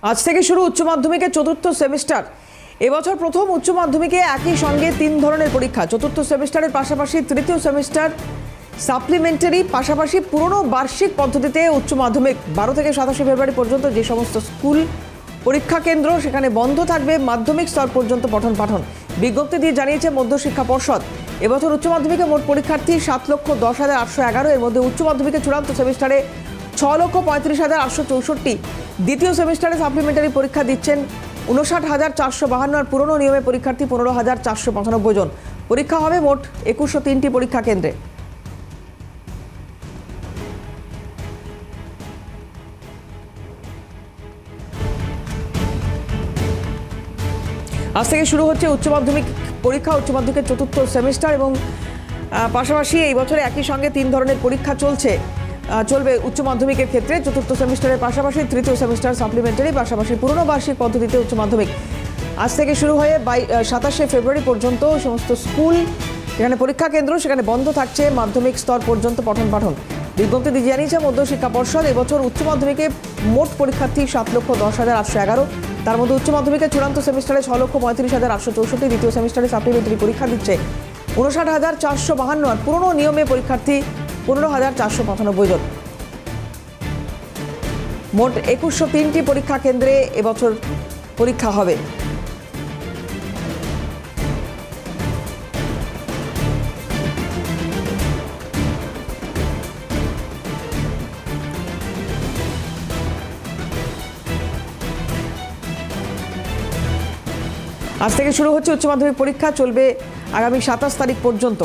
আজ থেকে শুরু উচ্চ মাধ্যমিকের চতুর্থ সেমিস্টার। এবছর প্রথম উচ্চ মাধ্যমিকে একই সঙ্গে 3 ধরনের পরীক্ষা। চতুর্থ সেমিস্টারের পাশাপাশি তৃতীয় সেমিস্টার সাপ্লিমেন্টারি, পাশাপাশি পুরনো বার্ষিক পদ্ধতিতে উচ্চ মাধ্যমিক। 12 থেকে 27 ফেব্রুয়ারি পর্যন্ত যে সমস্ত স্কুল পরীক্ষা কেন্দ্র সেখানে বন্ধ থাকবে মাধ্যমিক স্তর পর্যন্ত পঠন পাঠন। বিজ্ঞপ্তি দিয়ে জানিয়েছে মধ্যশিক্ষা পর্ষদ। এবছর উচ্চ মাধ্যমিকে মোট পরীক্ষার্থী 7,10,811। এর মধ্যে উচ্চ মাধ্যমিকের চূড়ান্ত সেমিস্টারে 6,35,864। দ্বিতীয় সেমিস্টারে সাপ্লিমেন্টারি পরীক্ষা দিচ্ছেন 59,452। আর পুরনো নিয়মে পরীক্ষার্থী 15,495 জন। পরীক্ষা হবে মোট 2103টি পরীক্ষা কেন্দ্রে। আজ থেকে শুরু হচ্ছে উচ্চ মাধ্যমিক পরীক্ষা, উচ্চ মাধ্যমিকের চতুর্থ সেমিস্টার, এবং পাশাপাশি এই বছরে একই সঙ্গে 3 ধরনের পরীক্ষা চলবে উচ্চ মাধ্যমিকের ক্ষেত্রে। চতুর্থ সেমিস্টারের পাশাপাশি তৃতীয় সেমিস্টার সাপ্লিমেন্টারি, পাশাপাশি পুরনো বার্ষিক পদ্ধতিতে উচ্চ মাধ্যমিক। আজ থেকে শুরু হয়ে 27 ফেব্রুয়ারি পর্যন্ত সমস্ত স্কুল যেখানে পরীক্ষা কেন্দ্র সেখানে বন্ধ থাকছে মাধ্যমিক স্তর পর্যন্ত পঠন পাঠন। বিজ্ঞপ্তি দিয়ে জানিয়েছে মধ্যশিক্ষা পর্ষদ। এবছর উচ্চ মাধ্যমিকে মোট পরীক্ষার্থী 7,10,811। তার মধ্যে উচ্চ মাধ্যমিকের চূড়ান্ত সেমিস্টারে 6,35,864। দ্বিতীয় সেমিস্টারে সাপ্লিমেন্টারি পরীক্ষা দিচ্ছে 59,452। আর পুরনো নিয়মে পরীক্ষার্থী 15,495 জন। মোট 2103টি পরীক্ষা কেন্দ্রে এবছর পরীক্ষা হবে। আজ থেকে শুরু হচ্ছে উচ্চ মাধ্যমিক পরীক্ষা, চলবে আগামী 27 তারিখ পর্যন্ত।